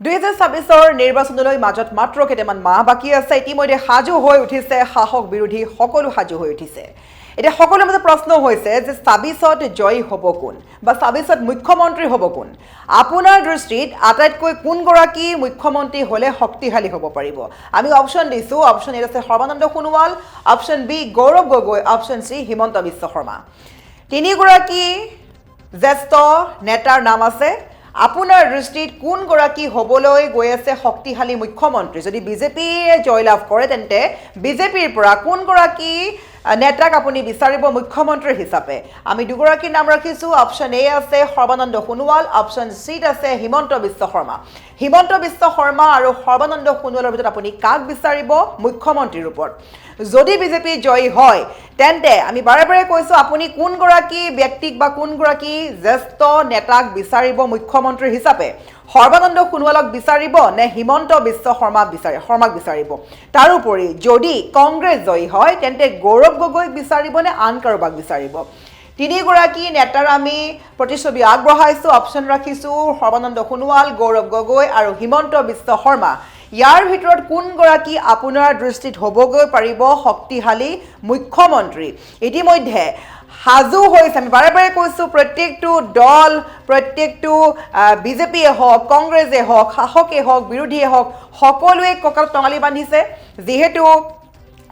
2026 নিৰ্বাচনলৈ মাজত মাত্ৰ কেইটামান মাহ বাকী আছে ইতিমধ্যে সাজু হৈ উঠিছে শাসক বিৰোধী সকলো সাজু হৈ উঠিছে এতিয়া সকলোৰে মাজত প্ৰশ্ন হৈছে যে 26ত জয় হ'ব কোন বা 26ত মুখ্যমন্ত্ৰী হ'ব কোন আপোনাৰ দৃষ্টিত আটাইতকৈ কোন গৰাকী মুখ্যমন্ত্ৰী হলে শক্তিশালী হ'ব পাৰিব আমি অপচন দিছো অপচন এ আছে Sarbananda Sonowal option B Gaurav Gogoi option সি হিমন্ত বিশ্ব শৰ্মা তিনি গৰাকী জ্যেষ্ঠ নেতাৰ নাম আছে আপোনাৰ দৃষ্টিত কোন গৰাকী হ'বলৈ গৈ আছে শক্তিশালী মুখ্যমন্ত্ৰী যদি বিজেপিয়ে জয়লাভ কৰে তেন্তে বিজেপিৰ পৰা কোন গৰাকী নেতাক আপুনি বিচাৰিব মুখ্যমন্ত্ৰী হিচাপে আমি দুগৰাকীৰ নাম ৰাখিছো অপচন এ আছে সৰ্বানন্দ সোণোৱাল অপচন সি আছে হিমন্ত বিশ্ব শৰ্মা আৰু সৰ্বানন্দ সোণোৱালৰ ভিতৰত আপুনি কাক বিচাৰিব মুখ্যমন্ত্ৰীৰ ওপৰত যদি বিজেপি জয়ী হয় তেন্তে আমি বাৰে বাৰে কৈছো আপুনি কোন গৰাকী ব্যক্তিক বা কোন গৰাকী জ্যেষ্ঠ নেতাক বিচাৰিব মুখ্যমন্ত্ৰী হিচাপে সৰ্বানন্দ সোণোৱালক বিচাৰিব নে হিমন্ত বিশ্ব শৰ্মাক বিচাৰিব তাৰোপৰি যদি কংগ্ৰেছ জয়ী হয় তেন্তে গৌৰৱ গগৈক বিচাৰিব নে আন কাৰোবাক বিচাৰিব তিনিগৰাকী নেতাৰ আমি প্ৰতিচ্ছবি আগবঢ়াইছো অপচন ৰাখিছো সৰ্বানন্দ সোণোৱাল গৌৰৱ গগৈ আৰু হিমন্ত বিশ্ব শৰ্মা ইয়াৰ ভিতৰত কোন গৰাকী আপোনাৰ দৃষ্টিত হ'বগৈ পাৰিব শক্তিশালী মুখ্যমন্ত্ৰী ইতিমধ্যে সাজু হৈছে আমি বাৰে বাৰে কৈছো প্ৰত্যেকটো দল প্ৰত্যেকটো বিজেপিয়ে হওক কংগ্ৰেছে হওক শাসকে হওক বিৰোধীয়ে হওক সকলোৱে কঁকালত টঙালি বান্ধিছে যিহেতু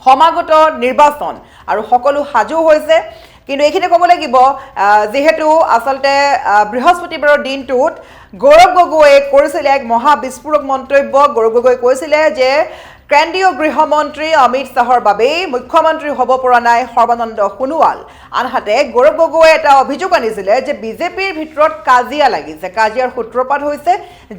সমাগত নিৰ্বাচন আৰু সকলো সাজু হৈছে কিন্তু এইখিনি ক'ব লাগিব যেহেতু আসলতে বৃহস্পতিবাৰৰ দিনটোত গৌৰৱ গগৈয়ে কৰিছিল এক মহা বিস্ফোৰক মন্তব্য গৌৰৱ গগৈ কৈছিলে যে কেন্দ্ৰীয় গৃহমন্ত্ৰী অমিত শাহৰ বাবে মুখ্যমন্ত্ৰী হ'ব পৰা নাই সৰ্বানন্দ সোণোৱাল আনহাতে গৌৰৱ গগৈয়ে এটা অভিযোগ আনিছিলে যে বিজেপিৰ ভিতৰত কাজিয়া লাগিছে কাজিয়াৰ সূত্ৰপাত হৈছে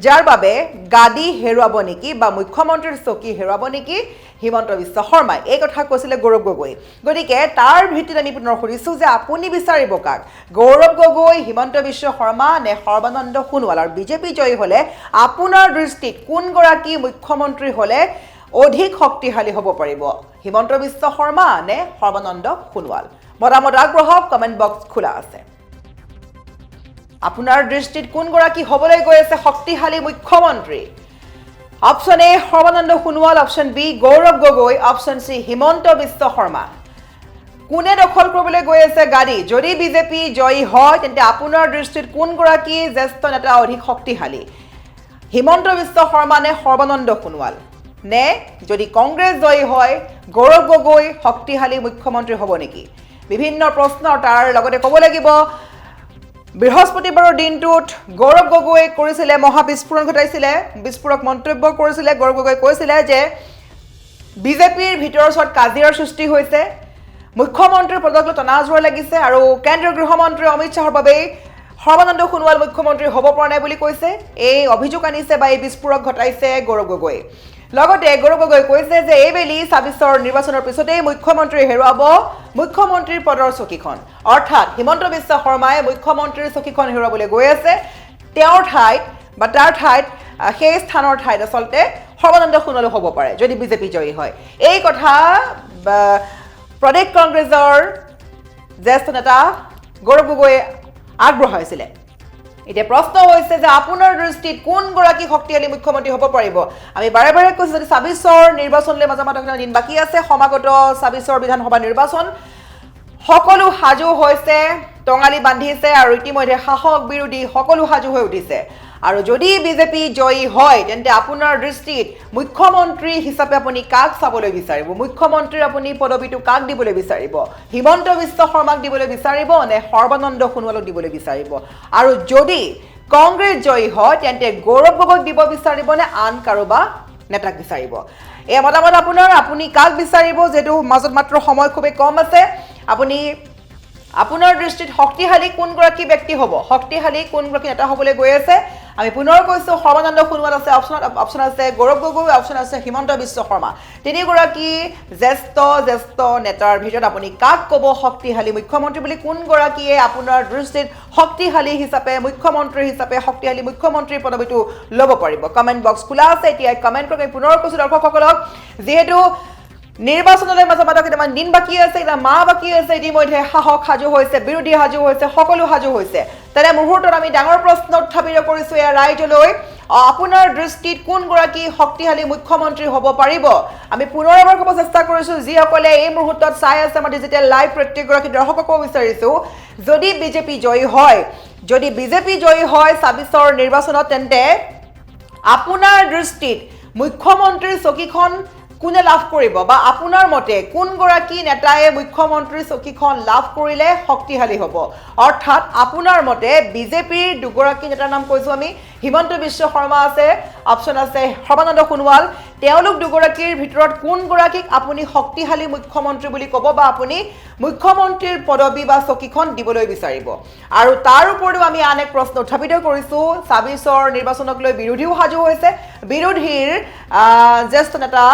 যাৰ বাবে গাদী হেৰুৱাব নেকি বা মুখ্যমন্ত্ৰীৰ চকী হেৰুৱাব নেকি হিমন্ত বিশ্ব শৰ্মাই এই কথা কৈছিলে গৌৰৱ গগৈ গতিকে তাৰ ভিত্তিত আমি পুনৰ সুধিছো যে আপুনি বিচাৰিব কাক গৌৰৱ গগৈ হিমন্ত বিশ্ব শৰ্মা নে সৰ্বানন্দ সোণোৱাল আৰু বিজেপি জয়ী হলে আপোনাৰ দৃষ্টিত কোন গৰাকী মুখ্যমন্ত্ৰী হলে অধিক শক্তিশালী হ'ব পাৰিব হিমন্ত বিশ্ব শৰ্মা নে সৰ্বানন্দ সোণোৱাল মতামত আগবঢ়াওক কমেন্ট বক্স খোলা আছে আপোনাৰ দৃষ্টিত কোন গৰাকী হ'বলৈ গৈ আছে শক্তিশালী মুখ্যমন্ত্ৰী অপচন এ Sarbananda Sonowal option B Gaurav Gogoi option সি হিমন্ত বিশ্ব শৰ্মা কোনে দখল কৰিবলৈ গৈ আছে গাড়ী যদি বিজেপি জয়ী হয় তেন্তে আপোনাৰ দৃষ্টিত কোন গৰাকী জ্যেষ্ঠ নেতা অধিক শক্তিশালী হিমন্ত বিশ্ব শৰ্মা নে সৰ্বানন্দ সোণোৱাল নে যদি কংগ্ৰেছ জয়ী হয় গৌৰৱ গগৈ শক্তিশালী মুখ্যমন্ত্ৰী হ'ব নেকি বিভিন্ন প্ৰশ্ন তাৰ লগতে ক'ব লাগিব বৃহস্পতিবাৰৰ দিনটোত গৌৰৱ গগৈ কৰিছিলে মহা বিস্ফোৰণ ঘটাইছিলে বিস্ফোৰক মন্তব্য কৰিছিলে গৌৰৱ গগৈ কৈছিলে যে বিজেপিৰ ভিতৰৰ ওচৰত কাজিয়াৰ সৃষ্টি হৈছে মুখ্যমন্ত্ৰীৰ পদক লৈ টনাজোৰ লাগিছে আৰু কেন্দ্ৰীয় গৃহমন্ত্ৰী অমিত শাহৰ বাবে সৰ্বানন্দ সোণোৱাল মুখ্যমন্ত্ৰী হ'ব পৰা নাই বুলি কৈছে এই অভিযোগ আনিছে বা এই বিস্ফোৰক ঘটাইছে গৌৰৱ গগৈ লগতে গৌৰৱ গগৈ কৈছে যে এইবেলি 26ৰ নিৰ্বাচনৰ পিছতেই মুখ্যমন্ত্ৰী হেৰুৱাব মুখ্যমন্ত্ৰীৰ পদৰ চকীখন অৰ্থাৎ হিমন্ত বিশ্ব শৰ্মাই মুখ্যমন্ত্ৰীৰ চকীখন হেৰুৱাবলৈ গৈ আছে তেওঁৰ ঠাইত বা তাৰ ঠাইত সেই স্থানৰ ঠাইত আচলতে সৰ্বানন্দ সোণোৱাল হ'ব পাৰে যদি বিজেপি জয়ী হয় এই কথা প্ৰদেশ কংগ্ৰেছৰ জ্যেষ্ঠ নেতা গৌৰৱ গগৈয়ে আগবঢ়াইছিলে এতিয়া প্ৰশ্ন হৈছে যে আপোনাৰ দৃষ্টিত কোন গৰাকী শক্তিশালী মুখ্যমন্ত্ৰী হ'ব পাৰিব আমি বাৰে বাৰে কৈছো যদি 26ৰ নিৰ্বাচনলৈ মাজত দিন বাকী আছে সমাগত 26ৰ বিধানসভা নিৰ্বাচন সকলো সাজু হৈছে টঙালি বান্ধিছে আৰু ইতিমধ্যে শাসক বিৰোধী সকলো সাজু হৈ উঠিছে আৰু যদি বিজেপি জয়ী হয় তেন্তে আপোনাৰ দৃষ্টিত মুখ্যমন্ত্ৰী হিচাপে আপুনি কাক চাবলৈ বিচাৰিব মুখ্যমন্ত্ৰীৰ আপুনি পদবীটো কাক দিবলৈ বিচাৰিব হিমন্ত বিশ্ব শৰ্মাক দিবলৈ বিচাৰিব নে সৰ্বানন্দ সোণোৱালক দিবলৈ বিচাৰিব আৰু যদি কংগ্ৰেছ জয়ী হয় তেন্তে গৌৰৱ গগৈক দিব বিচাৰিব নে আন কাৰোবাক নেতাক বিচাৰিব এই মতামত আপোনাৰ আপুনি কাক বিচাৰিব যেটো মাজত মাত্ৰ সময় খুবেই কম আছে আপুনি আপোনাৰ দৃষ্টিত শক্তিশালী কোন গৰাকী ব্যক্তি হ'ব শক্তিশালী কোন গৰাকী নেতা হ'বলৈ গৈ আছে আমি পুনৰ কৈছো সৰ্বানন্দ সোণোৱাল আছে অপচন আছে গৌৰৱ গগৈ অপচন আছে হিমন্ত বিশ্ব শৰ্মা তিনিগৰাকী জ্যেষ্ঠ নেতাৰ ভিতৰত আপুনি কাক ক'ব শক্তিশালী মুখ্যমন্ত্ৰী বুলি কোন গৰাকীয়ে আপোনাৰ দৃষ্টিত শক্তিশালী হিচাপে মুখ্যমন্ত্ৰী হিচাপে শক্তিশালী মুখ্যমন্ত্ৰীৰ পদবীটো ল'ব পাৰিব কমেন্ট বক্স খোলা আছে এতিয়া কমেন্ট কৰি পুনৰ কৈছো দৰ্শকসকলক যিহেতু নিৰ্বাচনলৈ মাজত কেইটামান দিন বাকী আছে এটা মাহ বাকী আছে ইতিমধ্যে শাসক সাজু হৈছে বিৰোধী সাজু হৈছে সকলো সাজু হৈছে তেনে মুহূৰ্তত আমি ডাঙৰ প্ৰশ্ন উত্থাপিত কৰিছো এয়া ৰাইজলৈ আপোনাৰ দৃষ্টিত কোনগৰাকী শক্তিশালী মুখ্যমন্ত্ৰী হ'ব পাৰিব আমি পুনৰ এবাৰ ক'ব চেষ্টা কৰিছোঁ যিসকলে এই মুহূৰ্তত চাই আছে আমাৰ ডিজিটেল লাইভ প্ৰত্যেকগৰাকী দৰ্শকক ক'ব বিচাৰিছোঁ যদি বিজেপি জয়ী হয় ২৬ৰ নিৰ্বাচনত তেন্তে আপোনাৰ দৃষ্টিত মুখ্যমন্ত্ৰীৰ চকীখন কোনে লাভ কৰিব বা আপোনাৰ মতে কোনগৰাকী নেতায়ে মুখ্যমন্ত্ৰীৰ চকীখন লাভ কৰিলে শক্তিশালী হ'ব অৰ্থাৎ আপোনাৰ মতে বিজেপিৰ দুগৰাকী নেতাৰ নাম কৈছোঁ আমি হিমন্ত বিশ্ব শৰ্মা আছে অপশ্যন আছে সৰ্বানন্দ সোণোৱাল তেওঁলোক দুগৰাকীৰ ভিতৰত কোনগৰাকীক আপুনি শক্তিশালী মুখ্যমন্ত্ৰী বুলি ক'ব বা আপুনি মুখ্যমন্ত্ৰীৰ পদবী বা চকীখন দিবলৈ বিচাৰিব আৰু তাৰ উপৰিও আমি আন এক প্ৰশ্ন উত্থাপিত কৰিছোঁ ২৬ৰ নিৰ্বাচনক লৈ বিৰোধীও সাজু হৈছে বিৰোধীৰ জ্যেষ্ঠ নেতা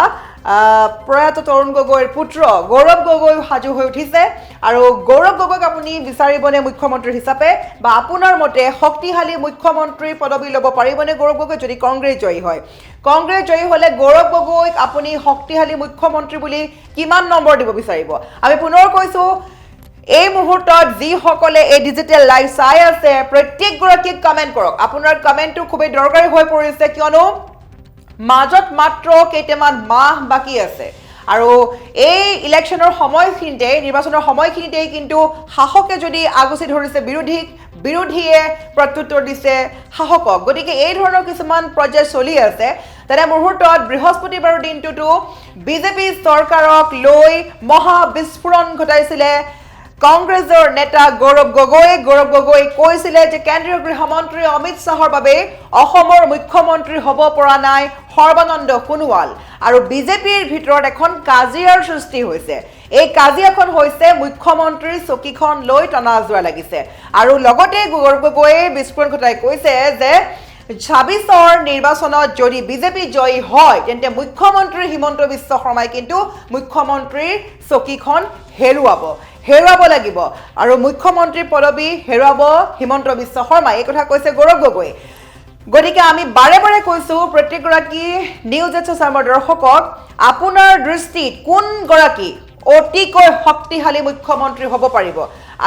প্ৰয়াত তৰুণ গগৈৰ পুত্ৰ গৌৰৱ গগৈ সাজু হৈ উঠিছে আৰু গৌৰৱ গগৈক আপুনি বিচাৰিবনে মুখ্যমন্ত্ৰী হিচাপে বা আপোনাৰ মতে শক্তিশালী মুখ্যমন্ত্ৰী পদবী ল'ব পাৰিবনে গৌৰৱ গগৈ যদি কংগ্ৰেছ জয়ী হয় কংগ্ৰেছ জয়ী হ'লে গৌৰৱ গগৈক আপুনি শক্তিশালী মুখ্যমন্ত্ৰী বুলি কিমান নম্বৰ দিব বিচাৰিব আমি পুনৰ কৈছোঁ এই মুহূৰ্তত যিসকলে এই ডিজিটেল লাইভ চাই আছে প্ৰত্যেকগৰাকীক কমেণ্ট কৰক আপোনাৰ কমেণ্টটো খুবেই দৰকাৰী হৈ পৰিছে কিয়নো মাজত মাত্ৰ কেইটামান মাহ বাকী আছে আৰু এই ইলেকশ্যনৰ সময়খিনিতে নিৰ্বাচনৰ সময়খিনিতে কিন্তু শাসকে যদি আগুচি ধৰিছে বিৰোধীয়ে প্ৰত্যুত্তৰ দিছে শাসকক গতিকে এই ধৰণৰ কিছুমান পৰ্যায় চলি আছে তেনে মুহূৰ্তত বৃহস্পতিবাৰৰ দিনটোতো বিজেপি চৰকাৰক লৈ মহা বিস্ফোৰণ ঘটাইছিলে কংগ্ৰেছৰ নেতা গৌৰৱ গগৈ কৈছিলে যে কেন্দ্ৰীয় গৃহমন্ত্ৰী অমিত শ্বাহৰ বাবে অসমৰ মুখ্যমন্ত্ৰী হ'ব পৰা নাই সৰ্বানন্দ সোণোৱাল আৰু বিজেপিৰ ভিতৰত এখন কাজিয়াৰ সৃষ্টি হৈছে এই কাজিয়াখন হৈছে মুখ্যমন্ত্ৰীৰ চকীখন লৈ টনাজোৰা লাগিছে আৰু লগতে গৌৰৱ গগৈয়ে বিস্ফোৰণ ঘটাই কৈছে যে ২৬ৰ নিৰ্বাচনত যদি বিজেপি জয়ী হয় তেন্তে মুখ্যমন্ত্ৰী হিমন্ত বিশ্ব শৰ্মাই কিন্তু মুখ্যমন্ত্ৰীৰ চকীখন হেৰুৱাব লাগিব আৰু মুখ্যমন্ত্ৰীৰ পদবী হেৰুৱাব হিমন্ত বিশ্ব শৰ্মা এই কথা কৈছে গৌৰৱ গগৈ গতিকে আমি বাৰে কৈছোঁ প্ৰত্যেকগৰাকী নিউজ এছ'চিয়েশ্যনৰ দৰ্শকক আপোনাৰ দৃষ্টিত কোনগৰাকী অতিকৈ শক্তিশালী মুখ্যমন্ত্ৰী হ'ব পাৰিব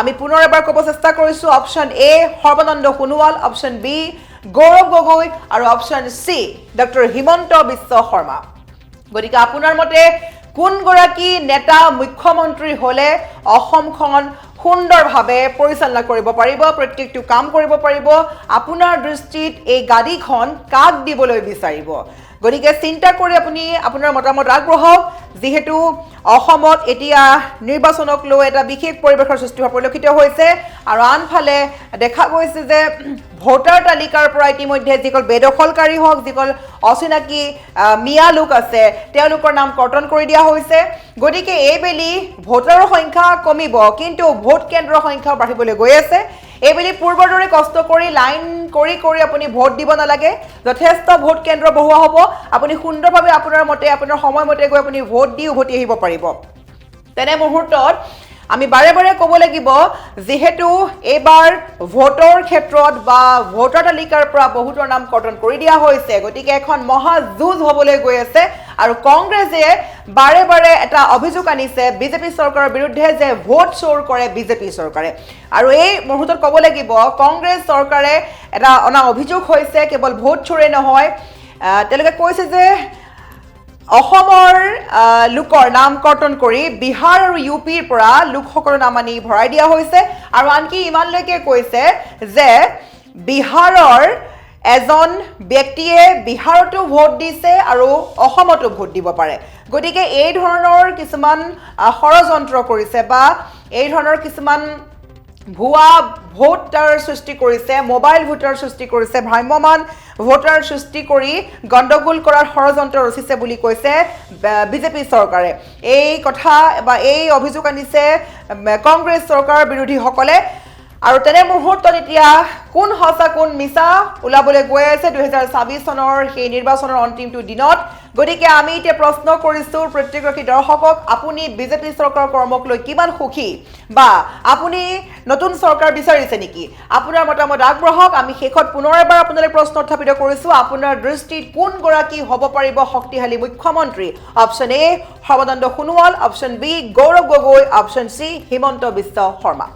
আমি পুনৰ এবাৰ ক'ব চেষ্টা কৰিছোঁ option A Sarbananda Sonowal option B Gaurav Gogoi আৰু option C doctor Himanta Biswa Sarma গতিকে আপোনাৰ মতে কোনগৰাকী নেতা মুখ্যমন্ত্ৰী হ'লে অসমখন সুন্দৰভাৱে পৰিচালনা কৰিব পাৰিব প্ৰত্যেকটো কাম কৰিব পাৰিব আপোনাৰ দৃষ্টিত এই গাড়ীখন কাক দিবলৈ বিচাৰিব গতিকে চিন্তা কৰি আপুনি আপোনাৰ মতামত আগবঢ়াওক যিহেতু অসমত এতিয়া নিৰ্বাচনক লৈ এটা বিশেষ পৰিৱেশৰ সৃষ্টি হোৱা পৰিলক্ষিত হৈছে আৰু আনফালে দেখা গৈছে যে ভোটাৰ তালিকাৰ পৰা ইতিমধ্যে যিসকল বেদখলকাৰী হওক যিসকল অচিনাকি মিয়া লোক আছে তেওঁলোকৰ নাম কৰ্তন কৰি দিয়া হৈছে গতিকে এইবেলি ভোটাৰৰ সংখ্যা কমিব কিন্তু ভোট কেন্দ্ৰৰ সংখ্যা বাঢ়িবলৈ গৈ আছে এইবেলি পূৰ্বৰ দৰে কষ্ট কৰি লাইন কৰি আপুনি ভোট দিব নালাগে যথেষ্ট ভোট কেন্দ্ৰ বহোৱা হ'ব আপুনি সুন্দৰভাৱে আপোনাৰ মতে আপোনাৰ সময়মতে গৈ আপুনি ভোট দি উভতি আহিব পাৰিব তেনে মুহূৰ্তত আমি বাৰে ক'ব লাগিব যেহেতু এইবাৰ ভোটৰ ক্ষেত্ৰত বা ভোটাৰ তালিকাৰ পৰা বহুতৰ নাম কৰ্তন কৰি দিয়া হৈছে গতিকে এখন মহা যুঁজ হ'বলৈ গৈ আছে আৰু কংগ্ৰেছে বাৰে এটা অভিযোগ আনিছে বিজেপি চৰকাৰৰ বিৰুদ্ধে যে ভোট চোৰ কৰে বিজেপি চৰকাৰে আৰু এই মুহূৰ্তত ক'ব লাগিব কংগ্ৰেছ চৰকাৰে এটা অনা অভিযোগ হৈছে কেৱল ভোট চোৰে নহয় তেওঁলোকে কৈছে যে অসমৰ লোকৰ নাম কৰ্তন কৰি বিহাৰ আৰু ইউপিৰ পৰা লোকসকলৰ নাম আনি ভৰাই দিয়া হৈছে আৰু আনকি ইমানলৈকে কৈছে যে বিহাৰৰ এজন ব্যক্তিয়ে বিহাৰতো ভোট দিছে আৰু অসমতো ভোট দিব পাৰে গতিকে এই ধৰণৰ কিছুমান ষড়যন্ত্ৰ কৰিছে বা এই ধৰণৰ কিছুমান ভুৱা ভোটাৰ সৃষ্টি কৰিছে মোবাইল ভোটাৰ সৃষ্টি কৰিছে ভ্ৰাম্যমান ভোটাৰ সৃষ্টি কৰি গণ্ডগোল কৰাৰ ষড়যন্ত্ৰ ৰচিছে বুলি কৈছে বিজেপি চৰকাৰে এই কথা বা এই অভিযোগ আনিছে কংগ্ৰেছ চৰকাৰৰ বিৰোধীসকলে আৰু তেনে মুহূৰ্তত এতিয়া কোন সঁচা কোন মিছা ওলাবলৈ গৈ আছে 2024 চনৰ সেই নিৰ্বাচনৰ অন্তিমটো দিনত গতিকে আমি এতিয়া প্ৰশ্ন কৰিছোঁ প্ৰত্যেকগৰাকী দৰ্শকক আপুনি বিজেপি চৰকাৰৰ কৰ্মক লৈ কিমান সুখী বা আপুনি নতুন চৰকাৰ বিচাৰিছে নেকি আপোনাৰ মতামত আগবঢ়াওক আমি শেষত পুনৰ এবাৰ আপোনালৈ প্ৰশ্ন উত্থাপিত কৰিছোঁ আপোনাৰ দৃষ্টিত কোনগৰাকী হ'ব পাৰিব শক্তিশালী মুখ্যমন্ত্ৰী option A Sarbananda Sonowal option B Gaurav Gogoi option C Himanta Biswa Sharma